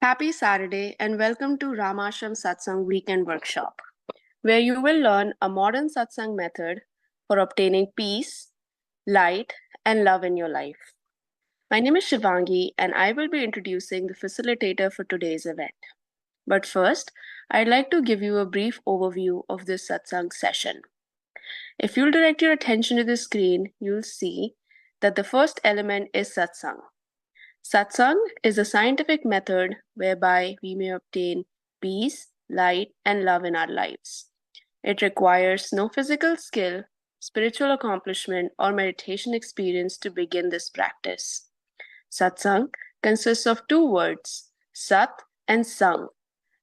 Happy Saturday and welcome to Ramashram Satsang Weekend Workshop, where you will learn a modern Satsang method for obtaining peace, light, and love in your life. My name is Shivangi and I will be introducing the facilitator for today's event. But first, I'd like to give you a brief overview of this Satsang session. If you'll direct your attention to the screen, you'll see that the first element is Satsang. Satsang is a scientific method whereby we may obtain peace, light, and love in our lives. It requires no physical skill, spiritual accomplishment, or meditation experience to begin this practice. Satsang consists of two words, Sat and Sang.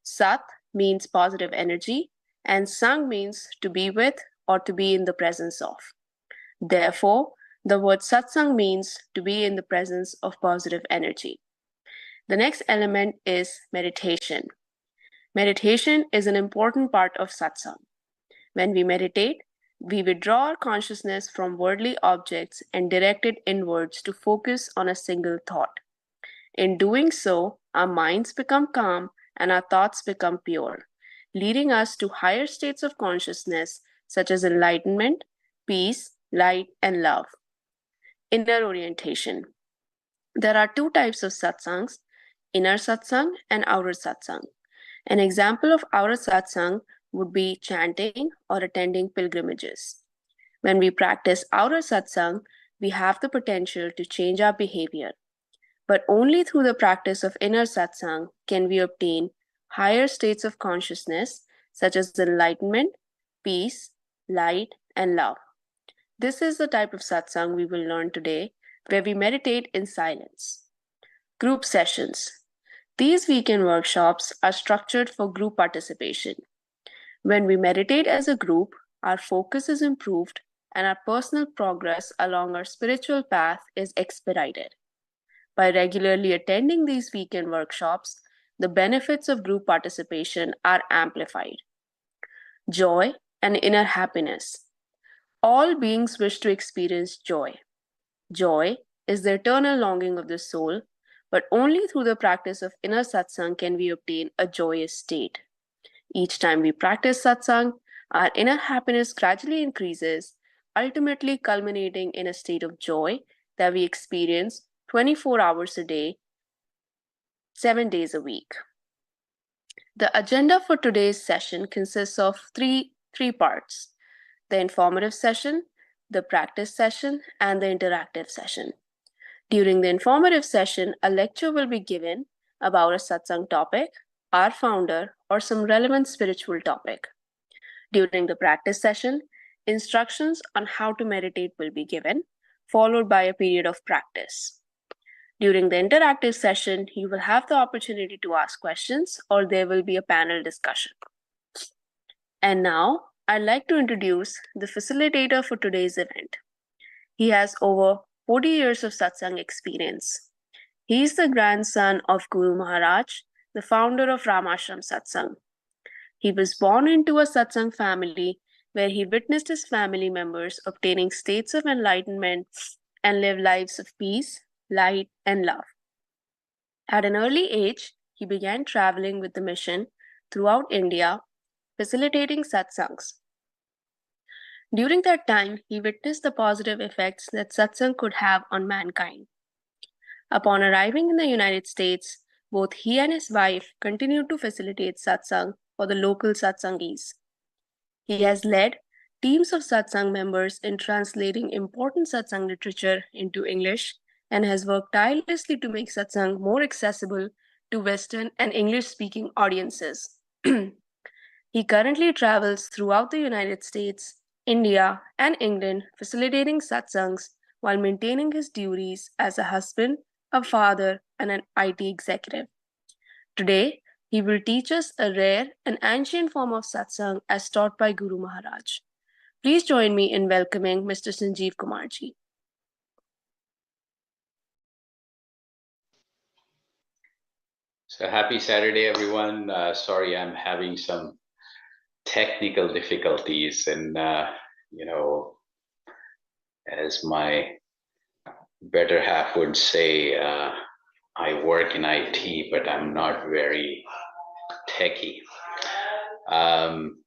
Sat means positive energy, and Sang means to be with or to be in the presence of. Therefore, the word satsang means to be in the presence of positive energy. The next element is meditation. Meditation is an important part of satsang. When we meditate, we withdraw our consciousness from worldly objects and direct it inwards to focus on a single thought. In doing so, our minds become calm and our thoughts become pure, leading us to higher states of consciousness such as enlightenment, peace, light, and love. Inner orientation. There are two types of satsangs, inner satsang and outer satsang. An example of outer satsang would be chanting or attending pilgrimages. When we practice outer satsang, we have the potential to change our behavior. But only through the practice of inner satsang can we obtain higher states of consciousness such as enlightenment, peace, light, and love. This is the type of satsang we will learn today, where we meditate in silence. Group sessions. These weekend workshops are structured for group participation. When we meditate as a group, our focus is improved and our personal progress along our spiritual path is expedited. By regularly attending these weekend workshops, the benefits of group participation are amplified. Joy and inner happiness. All beings wish to experience joy. Joy is the eternal longing of the soul, but only through the practice of inner satsang can we obtain a joyous state. Each time we practice satsang, our inner happiness gradually increases, ultimately culminating in a state of joy that we experience 24 hours a day, 7 days a week. The agenda for today's session consists of three parts: the informative session, the practice session, and the interactive session. During the informative session, a lecture will be given about a satsang topic, our founder, or some relevant spiritual topic. During the practice session, instructions on how to meditate will be given, followed by a period of practice. During the interactive session, you will have the opportunity to ask questions or there will be a panel discussion. And now, I'd like to introduce the facilitator for today's event. He has over 40 years of satsang experience. He is the grandson of Guru Maharaj, the founder of Ramashram Satsang. He was born into a satsang family where he witnessed his family members obtaining states of enlightenment and live lives of peace, light, and love. At an early age, he began traveling with the mission throughout India, facilitating satsangs. During that time, he witnessed the positive effects that satsang could have on mankind. Upon arriving in the United States, both he and his wife continued to facilitate satsang for the local satsangis. He has led teams of satsang members in translating important satsang literature into English and has worked tirelessly to make satsang more accessible to Western and English-speaking audiences. He currently travels throughout the United States, India, and England, facilitating satsangs while maintaining his duties as a husband, a father, and an IT executive. Today, he will teach us a rare and ancient form of satsang as taught by Guru Maharaj. Please join me in welcoming Mr. Sanjeev Kumarji. So happy Saturday, everyone. Sorry, I'm having some technical difficulties, and as my better half would say, I work in IT, but I'm not very techy. Um,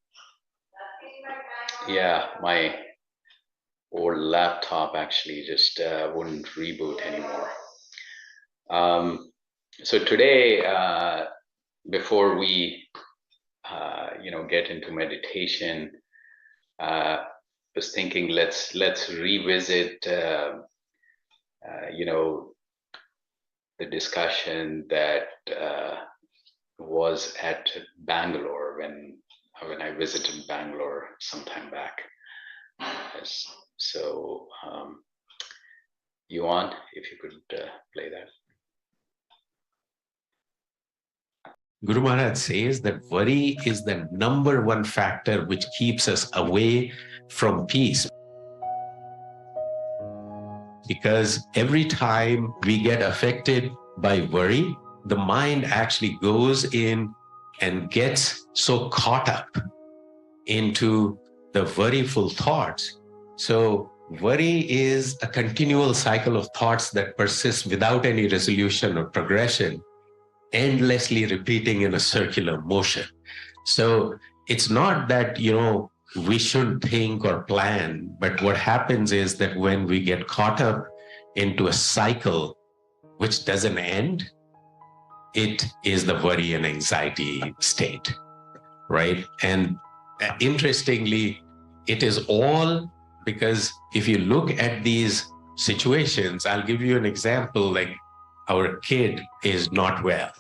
yeah, my old laptop actually just wouldn't reboot anymore. Um, so today, before we get into meditation, was thinking let's revisit the discussion that was at Bangalore when I visited Bangalore some time back. Yes. So, Yuan, if you could play that. Guru Maharaj says that worry is the number one factor which keeps us away from peace. Because every time we get affected by worry, the mind actually goes in and gets so caught up into the worryful thoughts. So worry is a continual cycle of thoughts that persists without any resolution or progression, endlessly repeating in a circular motion. So it's not that, we shouldn't think or plan, but what happens is that when we get caught up into a cycle which doesn't end, it is the worry and anxiety state, right? And interestingly, it is all because if you look at these situations, I'll give you an example, like our kid is not well,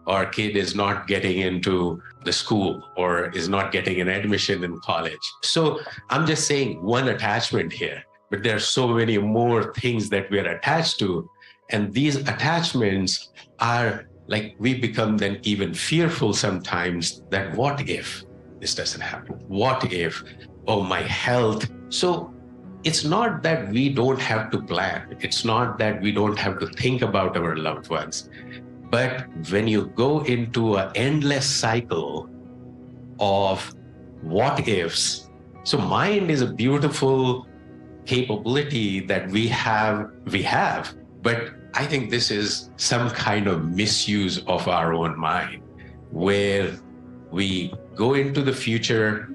our kid is not getting into the school or is not getting an admission in college. So I'm just saying one attachment here, but there are so many more things that we are attached to. And these attachments are like, we become then even fearful sometimes that what if this doesn't happen? What if, oh, my health? So it's not that we don't have to plan. It's not that we don't have to think about our loved ones. But when you go into an endless cycle of what ifs, so mind is a beautiful capability that we have, but I think this is some kind of misuse of our own mind, where we go into the future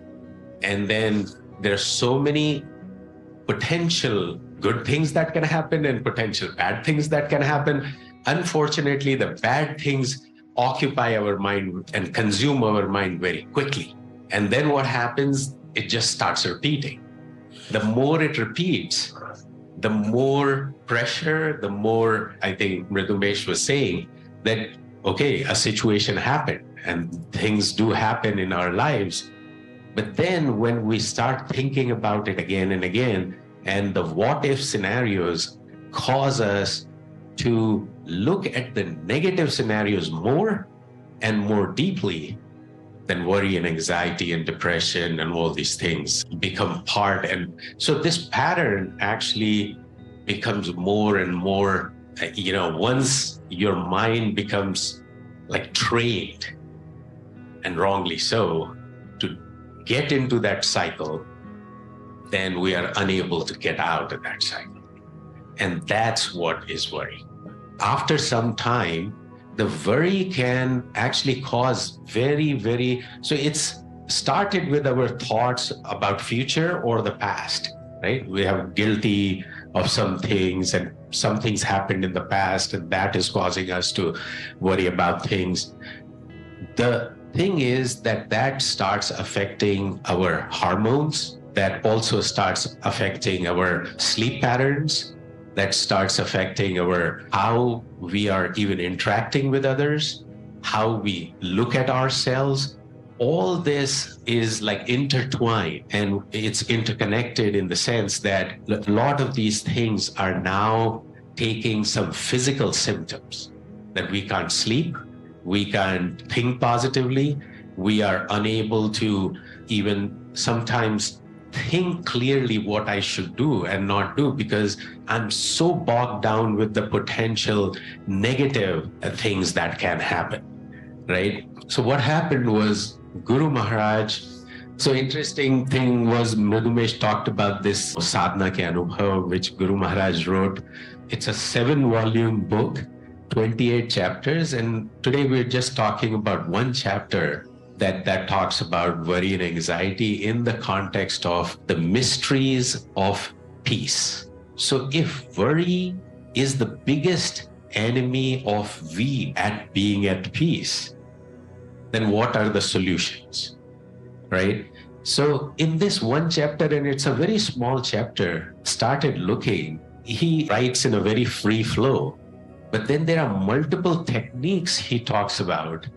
and then there's so many potential good things that can happen and potential bad things that can happen. Unfortunately, the bad things occupy our mind and consume our mind very quickly. And then what happens? It just starts repeating. The more it repeats, the more pressure, the more, I think Mridumesh was saying that, okay, a situation happened and things do happen in our lives. But then when we start thinking about it again and again, and the what if scenarios cause us to look at the negative scenarios more and more deeply, then worry and anxiety and depression and all these things become part. And so this pattern actually becomes more and more, once your mind becomes like trained, and wrongly so, to get into that cycle, then we are unable to get out of that cycle. And that's what is worry. After some time, the worry can actually cause so it's started with our thoughts about future or the past, right? We have guilty of some things and some things happened in the past and that is causing us to worry about things. The thing is that starts affecting our hormones, that also starts affecting our sleep patterns, that starts affecting how we are even interacting with others, how we look at ourselves. All this is like intertwined and it's interconnected in the sense that a lot of these things are now taking some physical symptoms, that we can't sleep, we can't think positively, we are unable to even sometimes think clearly what I should do and not do because I'm so bogged down with the potential negative things that can happen, right? So what happened was Guru Maharaj, so interesting thing was Mridumesh talked about this Sadhana Ke Anubhav, which Guru Maharaj wrote. It's a 7-volume book 28 chapters, and today we're just talking about one chapter that talks about worry and anxiety in the context of the mysteries of peace. So if worry is the biggest enemy of we at being at peace, then what are the solutions, right? So in this one chapter, and it's a very small chapter, started looking, he writes in a very free flow, but then there are multiple techniques he talks about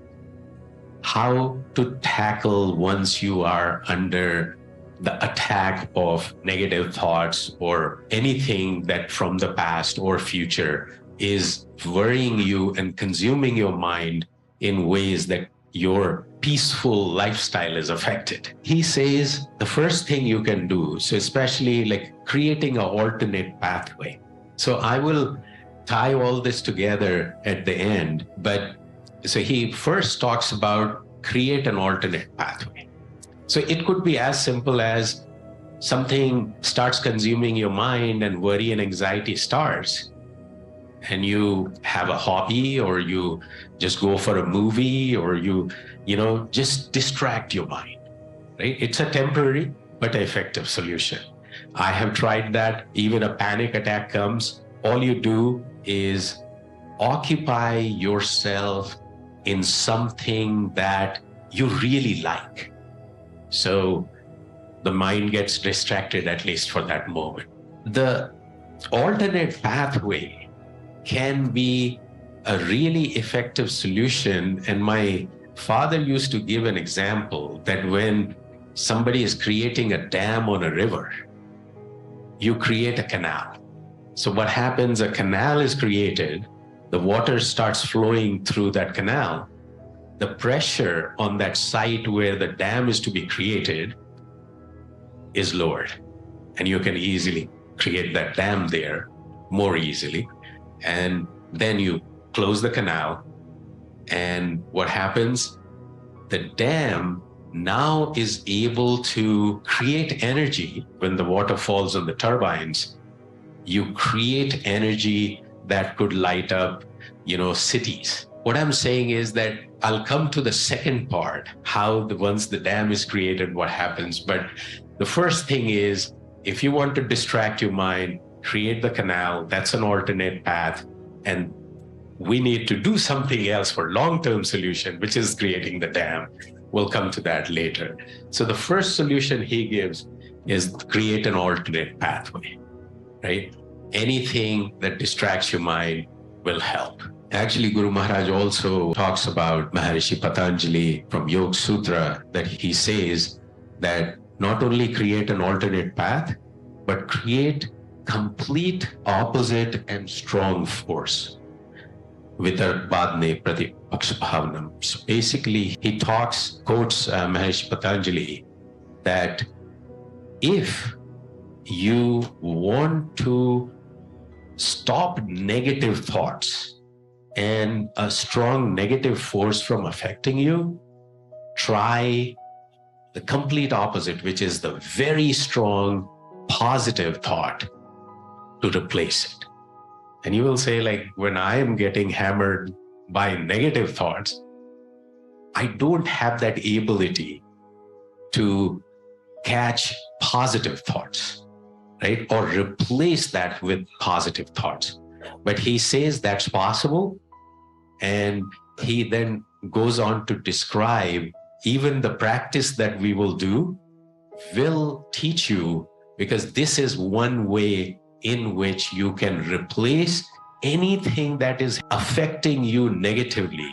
how to tackle once you are under the attack of negative thoughts or anything that from the past or future is worrying you and consuming your mind in ways that your peaceful lifestyle is affected. He says the first thing you can do, so especially like creating an alternate pathway. So I will tie all this together at the end, but so he first talks about create an alternate pathway. So it could be as simple as something starts consuming your mind and worry and anxiety starts, and you have a hobby or you just go for a movie or you just distract your mind, right? It's a temporary but effective solution. I have tried that. Even a panic attack comes, all you do is occupy yourself in something that you really like. So the mind gets distracted, at least for that moment. The alternate pathway can be a really effective solution. And my father used to give an example that when somebody is creating a dam on a river, you create a canal. So what happens, a canal is created, the water starts flowing through that canal. The pressure on that site where the dam is to be created is lowered, and you can easily create that dam there more easily. And then you close the canal, and what happens? The dam now is able to create energy. When the water falls on the turbines, you create energy that could light up, cities. What I'm saying is that I'll come to the second part, how once the dam is created, what happens. But the first thing is, if you want to distract your mind, create the canal. That's an alternate path. And we need to do something else for long-term solution, which is creating the dam. We'll come to that later. So the first solution he gives is create an alternate pathway, right? Anything that distracts your mind will help. Actually, Guru Maharaj also talks about Maharishi Patanjali from Yoga Sutra, that he says that not only create an alternate path, but create complete opposite and strong force. Vitarbadne Pratipaksh Bhavanam. So basically, he quotes Maharishi Patanjali that if you want to stop negative thoughts and a strong negative force from affecting you, try the complete opposite, which is the very strong positive thought, to replace it. And you will say, like, when I am getting hammered by negative thoughts, I don't have that ability to catch positive thoughts, right? Or replace that with positive thoughts. But he says that's possible. And he then goes on to describe even the practice that we will do will teach you, because this is one way in which you can replace anything that is affecting you negatively.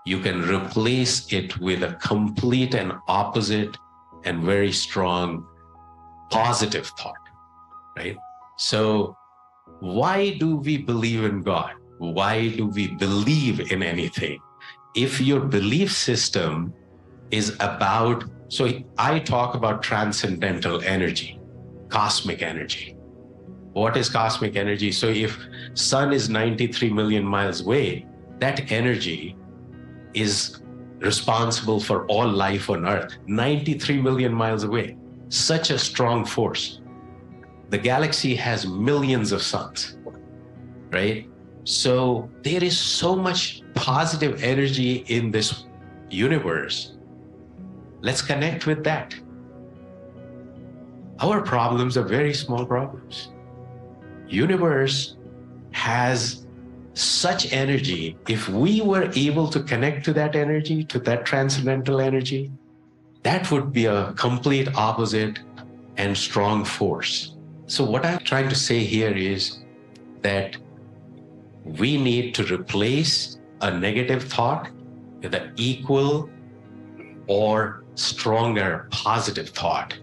You can replace it with a complete and opposite and very strong positive thought, right? So why do we believe in God? Why do we believe in anything? If your belief system is about, so I talk about transcendental energy, cosmic energy. What is cosmic energy? So if sun is 93 million miles away, that energy is responsible for all life on earth, 93 million miles away. Such a strong force. The galaxy has millions of suns, right? So there is so much positive energy in this universe. Let's connect with that. Our problems are very small problems. Universe has such energy. If we were able to connect to that energy, to that transcendental energy, that would be a complete opposite and strong force. So what I'm trying to say here is that we need to replace a negative thought with an equal or stronger positive thought.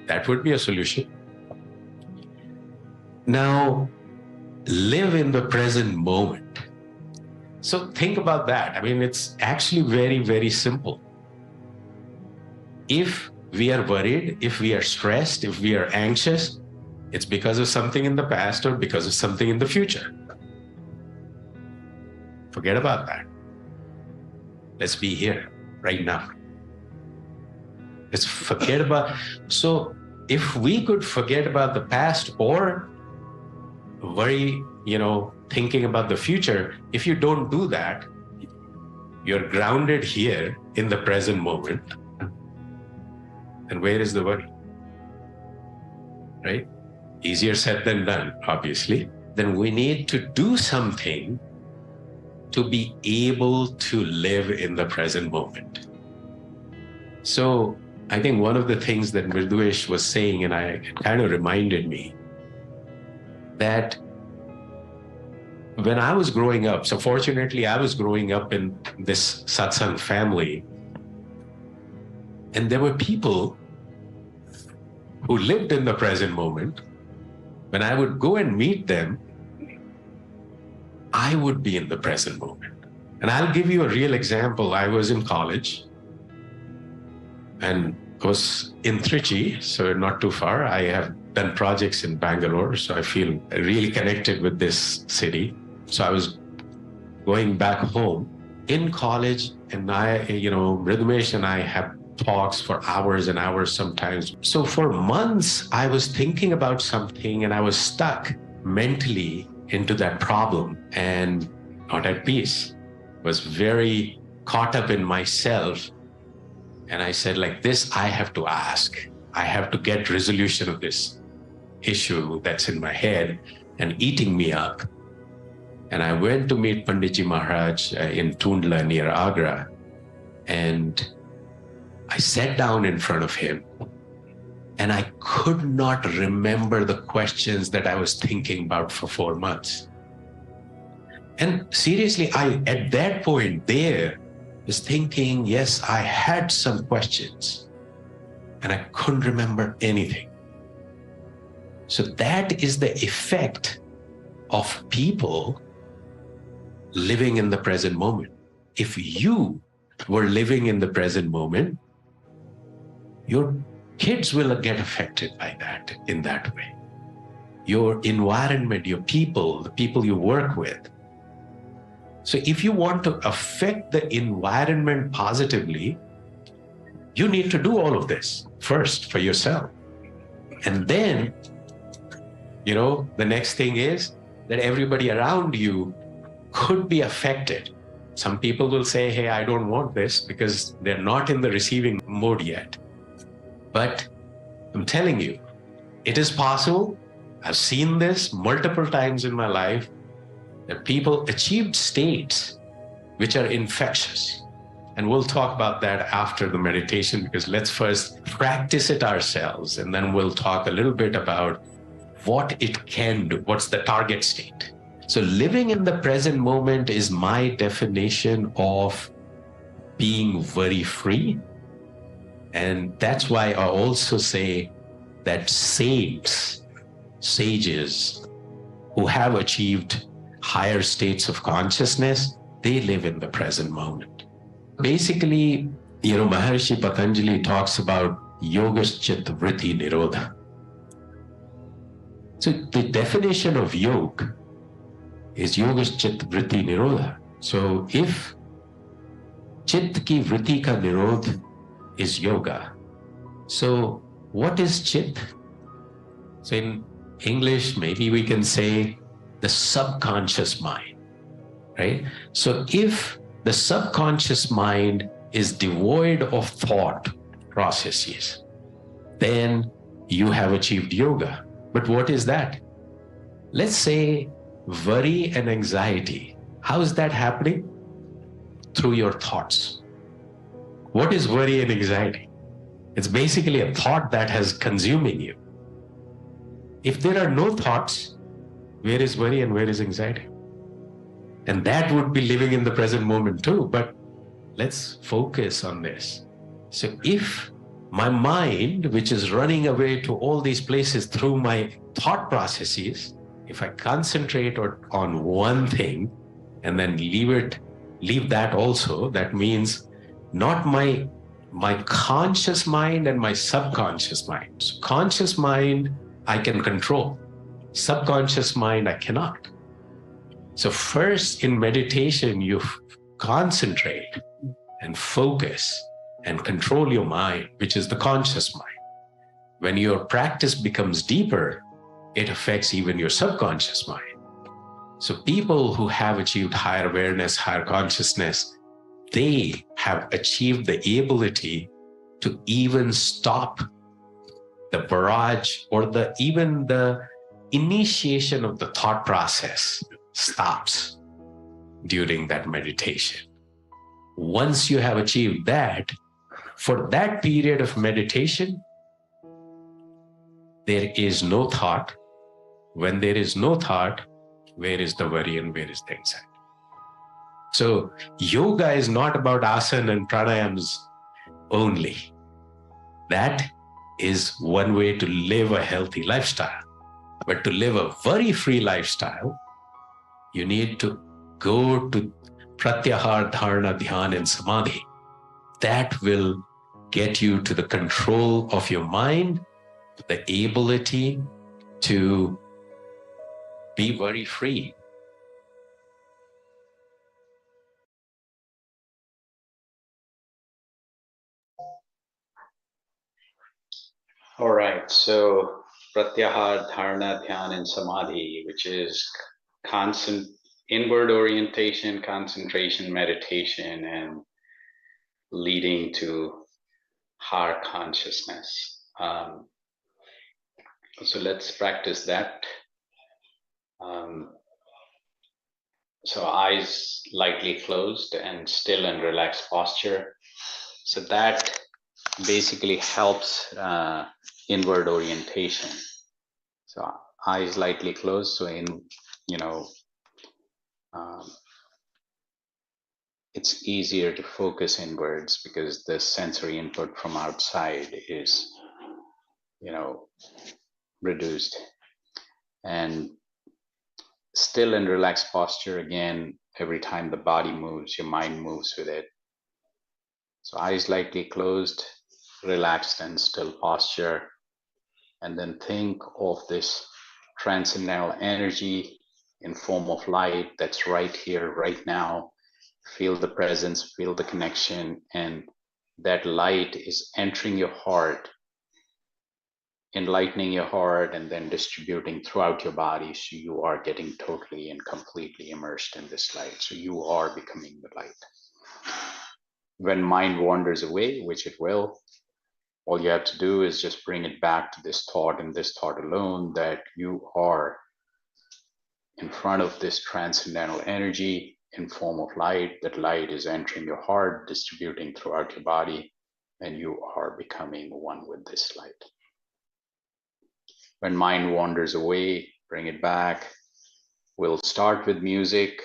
That would be a solution. Now, live in the present moment. So think about that. I mean, it's actually very, very simple. If we are worried, if we are stressed, if we are anxious, it's because of something in the past or because of something in the future. Forget about that. Let's be here right now. Let's forget about. So if we could forget about the past or worry, thinking about the future, if you don't do that, you're grounded here in the present moment. And where is the worry? Right? Easier said than done, obviously. Then we need to do something to be able to live in the present moment. So I think one of the things that Mridvesh was saying, and it kind of reminded me that when I was growing up, so fortunately I was growing up in this satsang family, and there were people who lived in the present moment. When I would go and meet them, I would be in the present moment. And I'll give you a real example. I was in college and I was in Trichy, so not too far. I have done projects in Bangalore, so I feel really connected with this city. So I was going back home in college, and Mridvesh and I have talks for hours and hours sometimes. So for months, I was thinking about something and I was stuck mentally into that problem and not at peace. Was very caught up in myself. And I said, like this, I have to ask. I have to get resolution of this issue that's in my head and eating me up. And I went to meet Panditji Maharaj in Tundla near Agra. And I sat down in front of him and I could not remember the questions that I was thinking about for 4 months. And seriously, at that point there was thinking, yes, I had some questions and I couldn't remember anything. So that is the effect of people living in the present moment. If you were living in the present moment, your kids will get affected by that in that way. Your environment, your people, the people you work with. So if you want to affect the environment positively, you need to do all of this first for yourself. And then, the next thing is that everybody around you could be affected. Some people will say, hey, I don't want this because they're not in the receiving mode yet. But I'm telling you, it is possible. I've seen this multiple times in my life, that people achieved states which are infectious. And we'll talk about that after the meditation, because let's first practice it ourselves. And then we'll talk a little bit about what it can do. What's the target state? So living in the present moment is my definition of being worry-free. And that's why I also say that sages who have achieved higher states of consciousness, they live in the present moment. Basically, Maharshi Patanjali talks about yogaschit vritti nirodha. So the definition of yoga is yogaschit vritti nirodha. So if chit ki vritti ka nirodh is yoga. So what is chit? So in English, maybe we can say the subconscious mind, right? So if the subconscious mind is devoid of thought processes, then you have achieved yoga. But what is that? Let's say worry and anxiety. How is that happening? Through your thoughts. What is worry and anxiety? It's basically a thought that has consuming you. If there are no thoughts, where is worry and where is anxiety? And that would be living in the present moment too, but let's focus on this. So if my mind, which is running away to all these places through my thought processes, if I concentrate on one thing and then leave that also, that means not my conscious mind and my subconscious mind. So conscious mind, I can control. Subconscious mind, I cannot. So first in meditation, you concentrate and focus and control your mind, which is the conscious mind. When your practice becomes deeper, it affects even your subconscious mind. So people who have achieved higher awareness, higher consciousness, they have achieved the ability to even stop the barrage or even the initiation of the thought process stops during that meditation. Once you have achieved that, for that period of meditation, there is no thought. When there is no thought, where is the worry and where is the anxiety? So yoga is not about asana and pranayams only. That is one way to live a healthy lifestyle. But to live a worry-free lifestyle, you need to go to pratyahar, dharana, dhyan, and samadhi. That will get you to the control of your mind, the ability to be worry-free. All right, so pratyahar, dharana, dhyan, and samadhi, which is constant inward orientation, concentration, meditation, and leading to higher consciousness. So let's practice that. So eyes lightly closed and still and relaxed posture. So that basically helps inward orientation. So eyes lightly closed. So it's easier to focus inwards because the sensory input from outside is, reduced. And still and relaxed posture, again, every time the body moves, your mind moves with it. So eyes lightly closed, relaxed and still posture. And then think of this transcendental energy in form of light that's right here, right now. Feel the presence, feel the connection, and that light is entering your heart, enlightening your heart, and then distributing throughout your body. So you are getting totally and completely immersed in this light. So you are becoming the light. When mind wanders away, which it will, all you have to do is just bring it back to this thought and this thought alone, that you are in front of this transcendental energy in form of light. That light is entering your heart, distributing throughout your body, and you are becoming one with this light. When mind wanders away, bring it back. We'll start with music,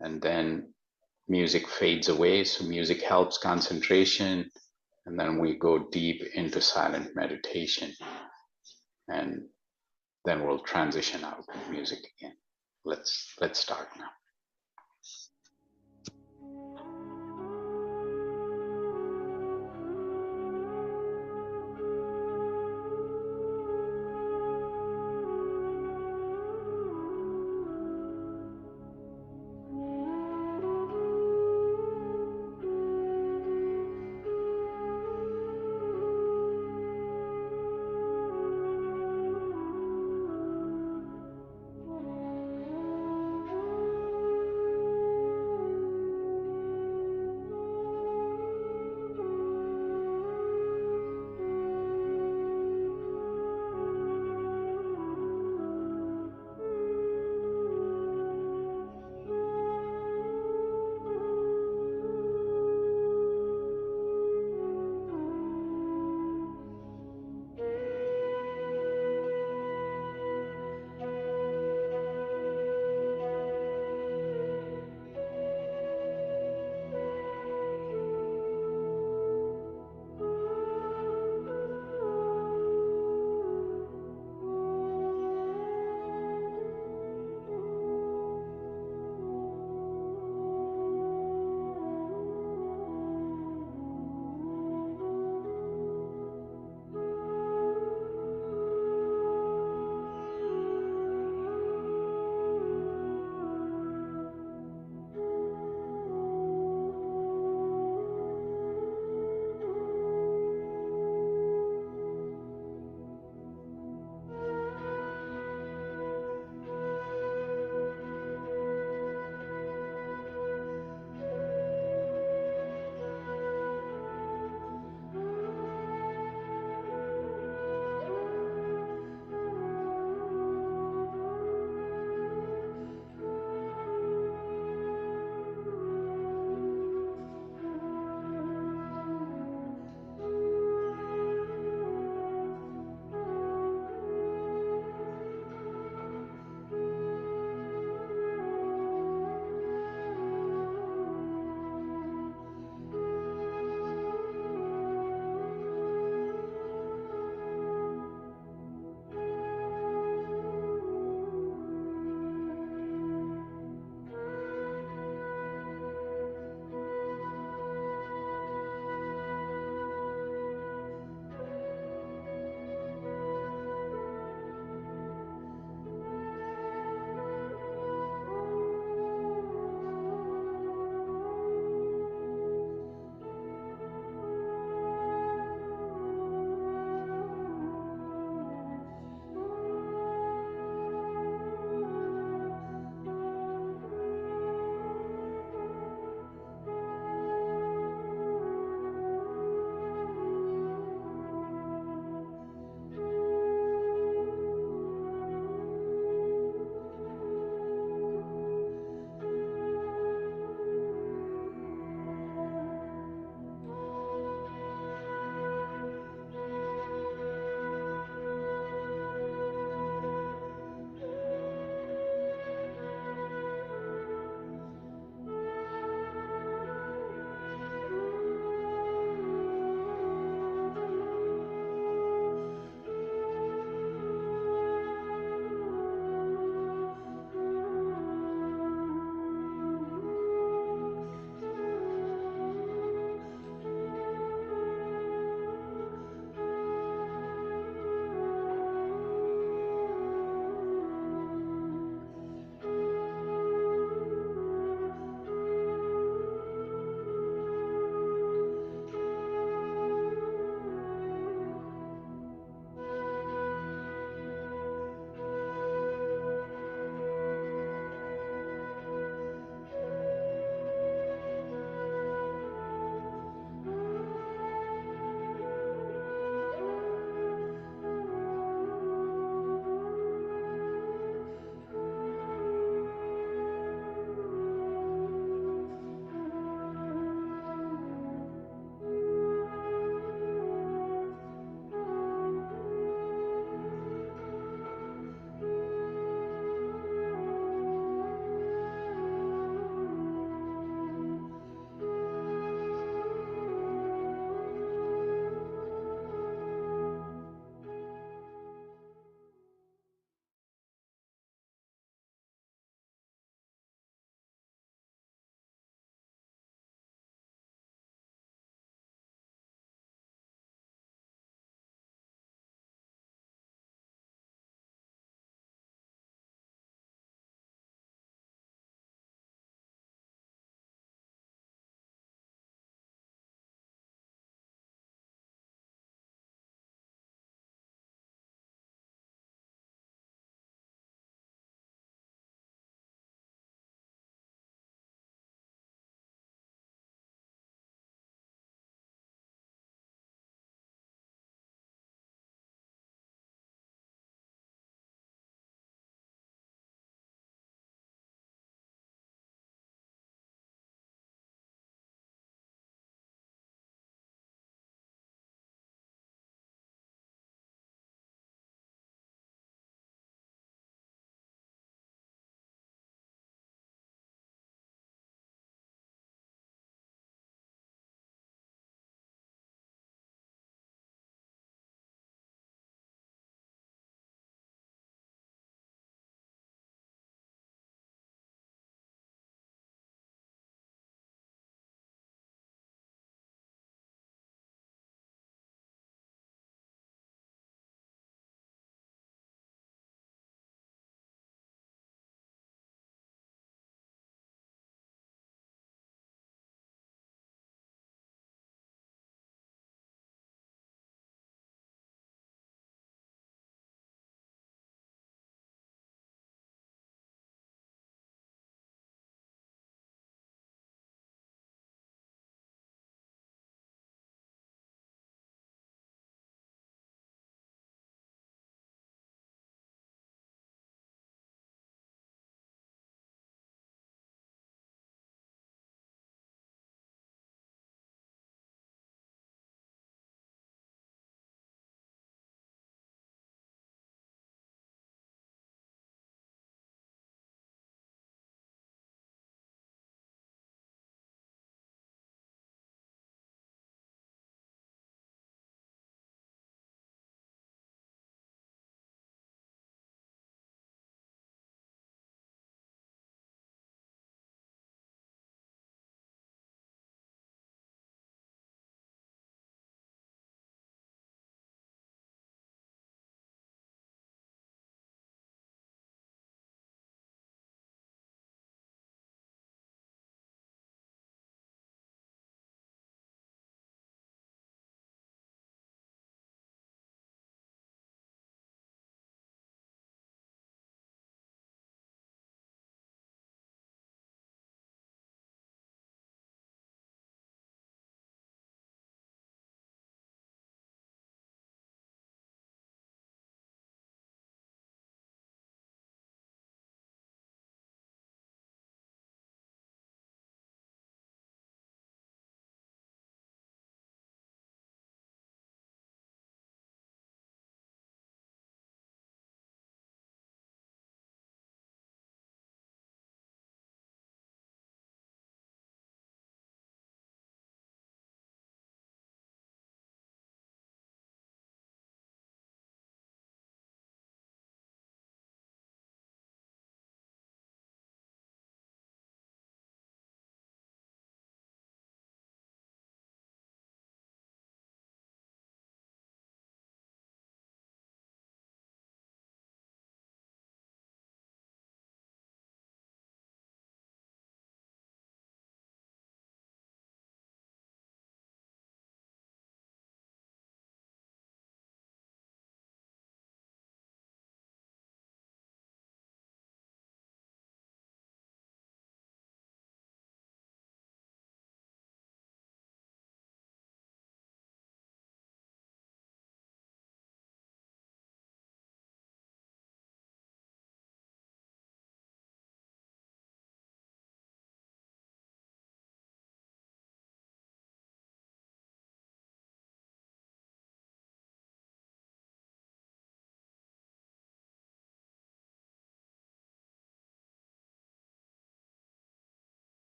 and then music fades away. So music helps concentration, and then we go deep into silent meditation, and then we'll transition out with music again. Let's start now.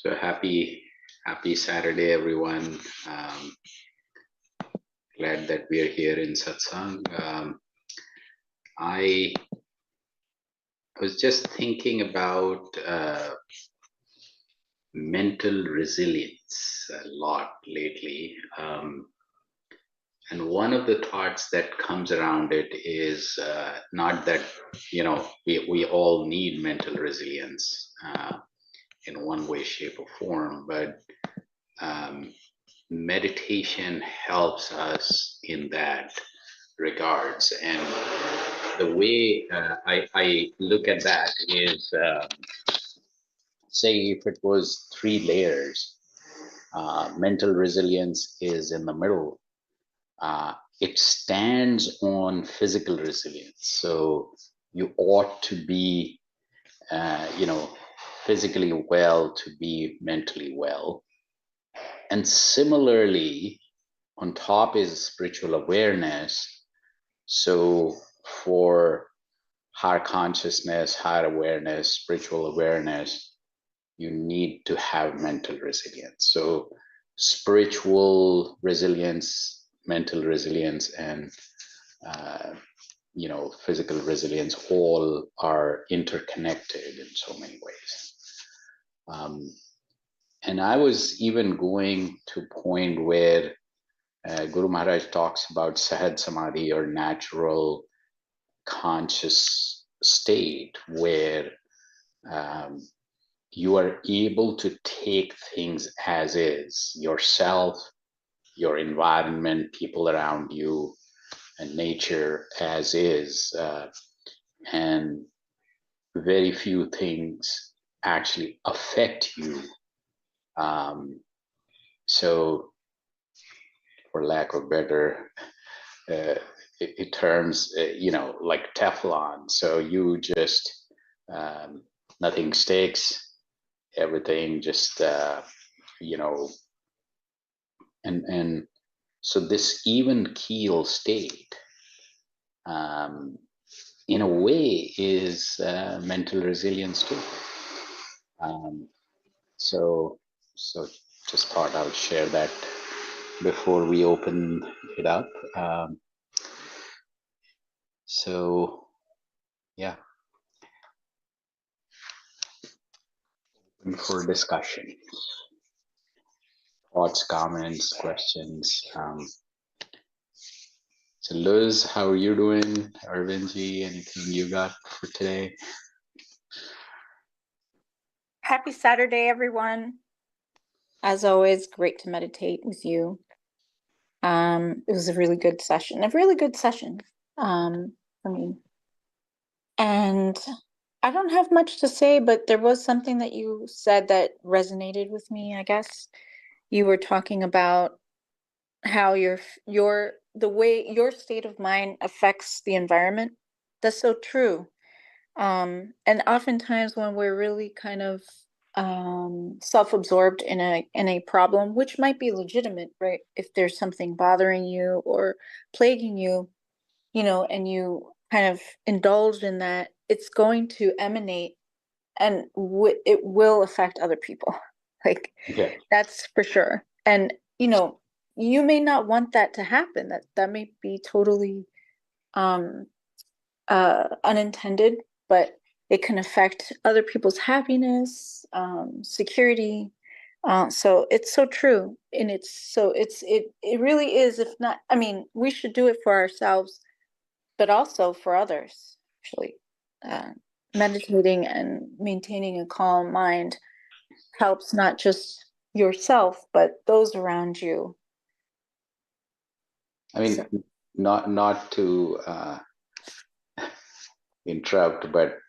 So happy Saturday, everyone. Glad that we are here in Satsang. I was just thinking about mental resilience a lot lately. And one of the thoughts that comes around it is not that, we all need mental resilience in one way, shape, or form, but meditation helps us in that regards. And the way I look at that is, say, if it was three layers, mental resilience is in the middle. It stands on physical resilience. So you ought to be, physically well to be mentally well. And similarly, on top is spiritual awareness. So for higher consciousness, higher awareness, spiritual awareness, you need to have mental resilience. So spiritual resilience, mental resilience, and physical resilience all are interconnected in so many ways. And I was even going to point where Guru Maharaj talks about Sahaj Samadhi, or natural conscious state, where you are able to take things as is, yourself, your environment, people around you, and nature as is, and very few things actually affect you. So, for lack of better terms, like Teflon. So you just, nothing sticks, everything just, and so this even keel state, in a way, is mental resilience too. So just thought I would share that before we open it up. So yeah, for discussion, thoughts, comments, questions. So Liz, how are you doing? Arvindji, anything you got for today? Happy Saturday, everyone. As always, great to meditate with you. It was a really good session for me. And I don't have much to say, but there was something that you said that resonated with me, I guess. You were talking about how the way your state of mind affects the environment. That's so true. And oftentimes when we're really kind of self-absorbed in a problem, which might be legitimate, right? If there's something bothering you or plaguing you, and you kind of indulge in that, it's going to emanate, and it will affect other people. Like, Yeah. that's for sure. And you may not want that to happen. That may be totally unintended, but it can affect other people's happiness, security. So it's so true. And it really is, if not, I mean, we should do it for ourselves, but also for others, actually. Meditating and maintaining a calm mind helps not just yourself, but those around you. I mean, So, not to interrupt, but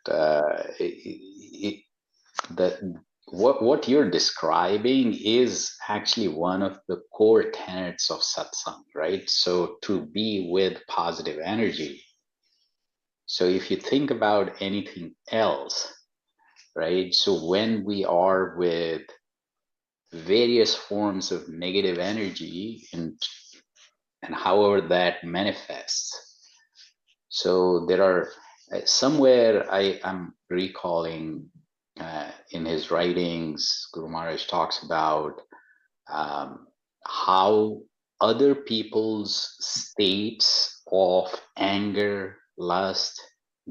what you're describing is actually one of the core tenets of satsang, right? So to be with positive energy. So if you think about anything else, right? So when we are with various forms of negative energy, and however that manifests, so there are somewhere I am recalling in his writings, Guru Maharaj talks about how other people's states of anger, lust,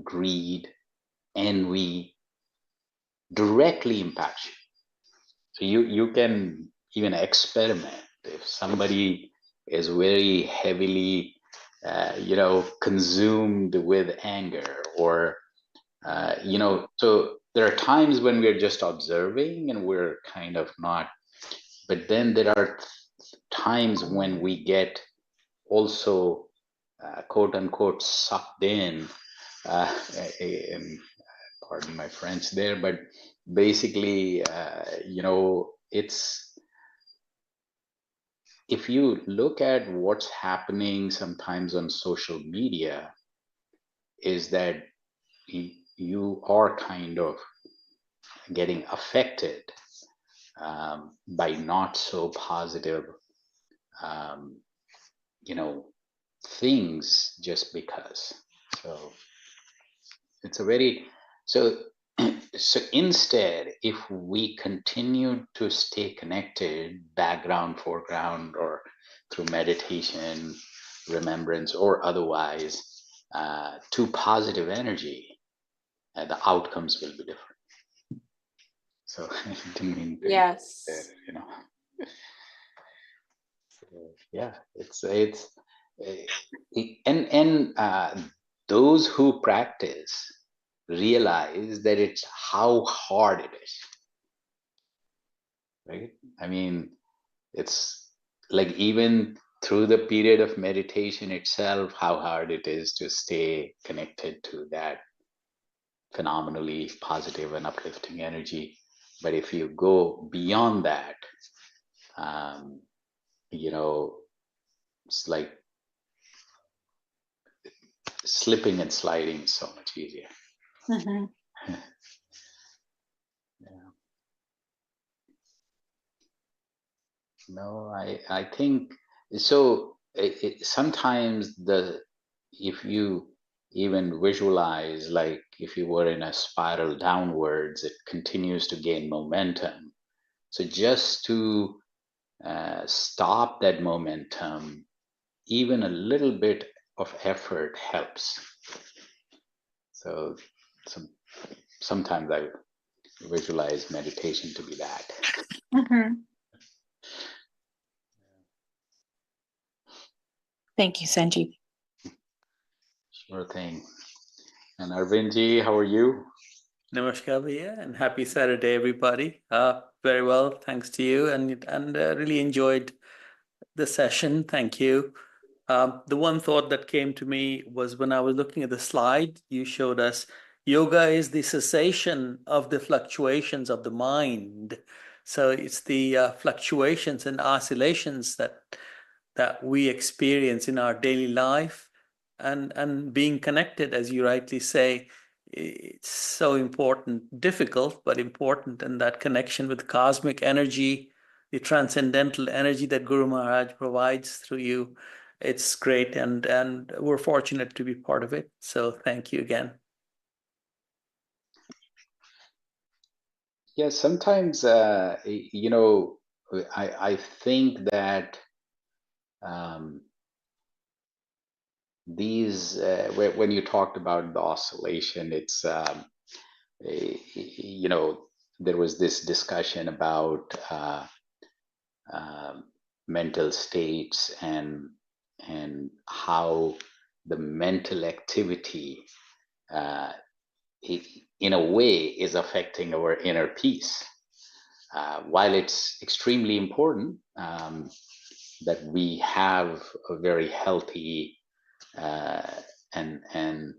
greed, envy directly impact you. So you can even experiment. If somebody is very heavily, consumed with anger, or so there are times when we're just observing and we're kind of not. But then there are times when we get also quote unquote sucked in. Uh, and pardon my French there, but basically, it's, if you look at what's happening sometimes on social media, is that you are kind of getting affected by not so positive, um, things just because. So it's a very, so so instead, if we continue to stay connected, background, foreground, or through meditation, remembrance, or otherwise, to positive energy, the outcomes will be different. So I didn't mean to there, Yes. yeah, it's and those who practice realize that it's how hard it is, right? I mean, it's like even through the period of meditation itself, how hard it is to stay connected to that phenomenally positive and uplifting energy. But if you go beyond that, um, it's like slipping and sliding is so much easier. Mm-hmm. Yeah. No, I think so. Sometimes if you even visualize, like if you were in a spiral downwards, it continues to gain momentum. So just to stop that momentum, even a little bit of effort helps. So sometimes I visualize meditation to be that. Mm-hmm. Thank you, Sanjeev. Sure thing. And Arvindji, how are you? Namaskar, Bhaiya, and happy Saturday, everybody. Very well, thanks to you, and really enjoyed the session. Thank you. The one thought that came to me was when I was looking at the slide you showed us, yoga is the cessation of the fluctuations of the mind. So it's the fluctuations and oscillations that we experience in our daily life, and being connected, as you rightly say, it's so important, difficult but important, and that connection with cosmic energy, the transcendental energy that Guru Maharaj provides through you. It's great, and we're fortunate to be part of it. So thank you again. Yeah, sometimes I think that these when you talked about the oscillation, it's there was this discussion about mental states and how the mental activity in a way is affecting our inner peace. While it's extremely important that we have a very healthy and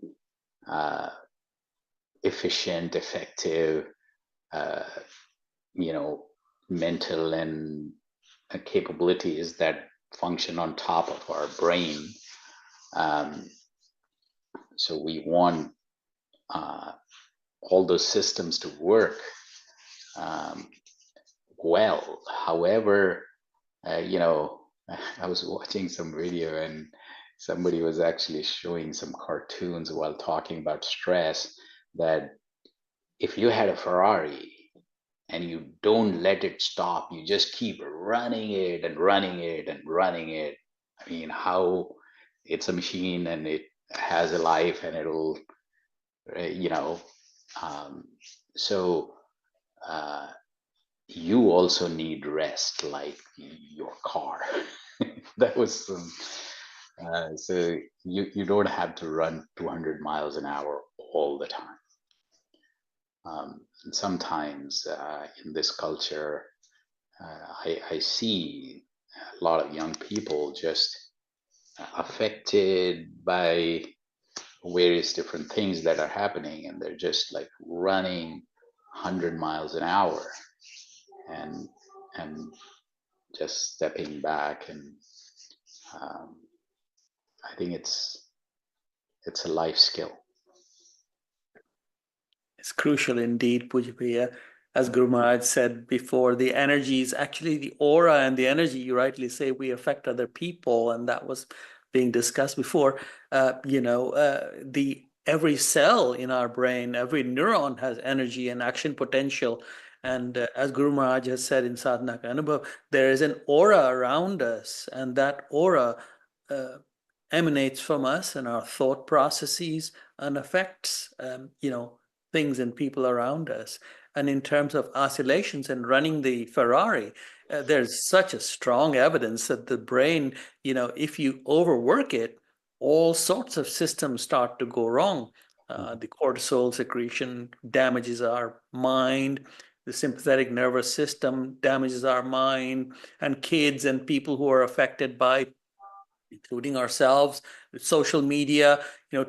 efficient, effective, mental and capabilities that function on top of our brain. So we want all those systems to work well. However, I was watching some video and somebody was actually showing some cartoons while talking about stress, that if you had a Ferrari and you don't let it stop, you just keep running it and running it and running it. I mean, how it's a machine and it has a life and it'll, you know, um, so uh, you also need rest, like your car. That was some, so you don't have to run 200 miles an hour all the time. And sometimes in this culture, I see a lot of young people just affected by various different things that are happening, and they're just like running 100 miles an hour and and just stepping back. And um, I think it's a life skill. It's crucial indeed, Pujapaya. As Guru Maharaj said before, the energy is actually the aura and the energy. You rightly say we affect other people, and that was being discussed before. The every cell in our brain, every neuron has energy and action potential. And as Guru Maharaj has said in Sadhana Ka Anubhav, there is an aura around us, and that aura emanates from us and our thought processes and affects, things and people around us. And in terms of oscillations and running the Ferrari, there's such a strong evidence that the brain, if you overwork it, all sorts of systems start to go wrong. The cortisol secretion damages our mind. The sympathetic nervous system damages our mind, and kids and people who are affected by, including ourselves, social media,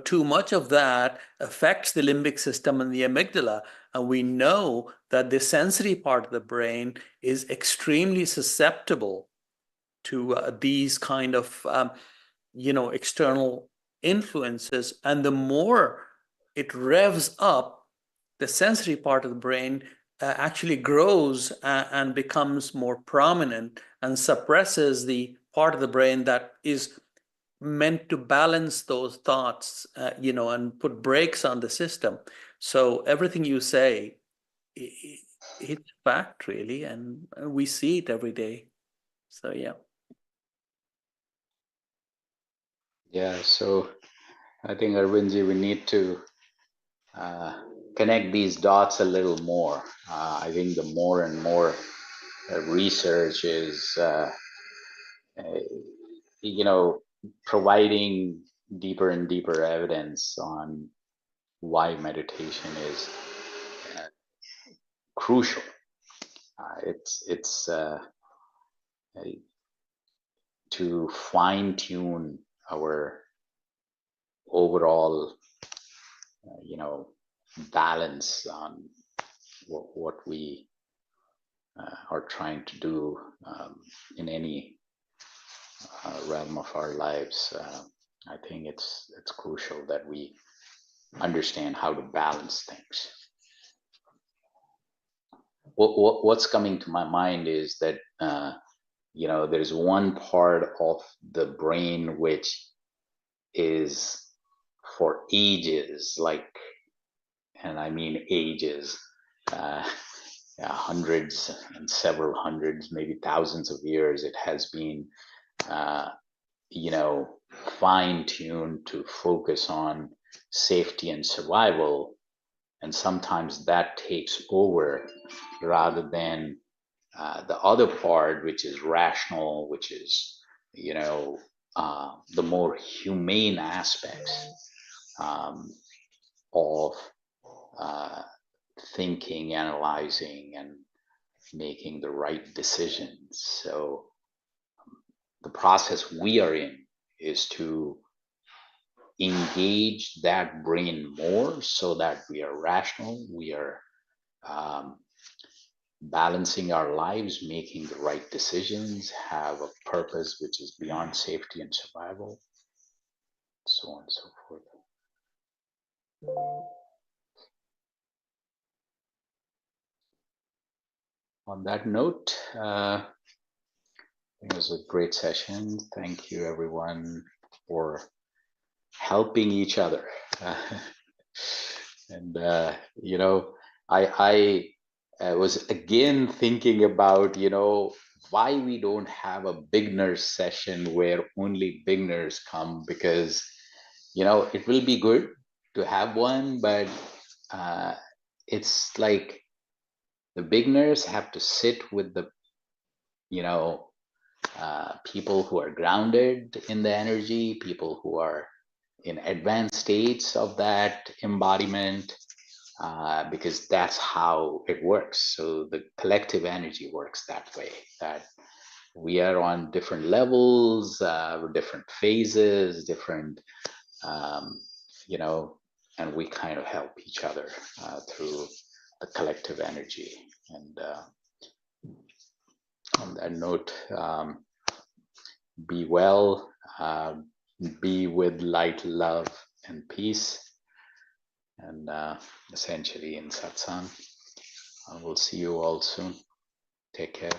too much of that affects the limbic system and the amygdala. And we know that the sensory part of the brain is extremely susceptible to these kind of, external influences. And the more it revs up, the sensory part of the brain actually grows and becomes more prominent and suppresses the part of the brain that is meant to balance those thoughts, and put brakes on the system. So everything you say, it's fact, really, and we see it every day. So yeah. Yeah, so I think, Arvindji, we need to connect these dots a little more. I think the more and more research is, providing deeper and deeper evidence on why meditation is crucial. It's to fine tune our overall, balance on what we are trying to do in any realm of our lives. I think it's crucial that we understand how to balance things. What's coming to my mind is that there's one part of the brain which is for ages, like, and I mean ages, hundreds and several hundreds, maybe thousands of years, it has been, fine-tuned to focus on safety and survival. And sometimes that takes over rather than the other part, which is rational, which is, the more humane aspects of thinking, analyzing, and making the right decisions. So the process we are in is to engage that brain more so that we are rational, we are balancing our lives, making the right decisions, have a purpose which is beyond safety and survival, so on and so forth. On that note, it was a great session. Thank you, everyone, for helping each other. And, I was again thinking about, why we don't have a beginners session where only beginners come, because, it will be good to have one, but it's like the beginners have to sit with the, people who are grounded in the energy, people who are in advanced states of that embodiment, because that's how it works. So the collective energy works that way, that we are on different levels, different phases, different, and we kind of help each other through the collective energy. And on that note, be well, be with light, love, and peace, and essentially in satsang. We'll see you all soon. Take care.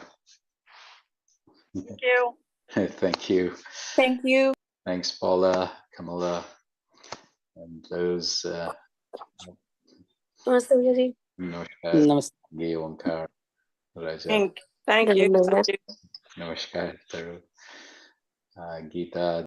Thank you. Thank you. Thank you. Thanks, Paula, Kamala, and those. Namaste, Guruji. Namaskar. Namaste. Ge Onkar, Raja. Thank you. Namaskar, Taru. Geeta.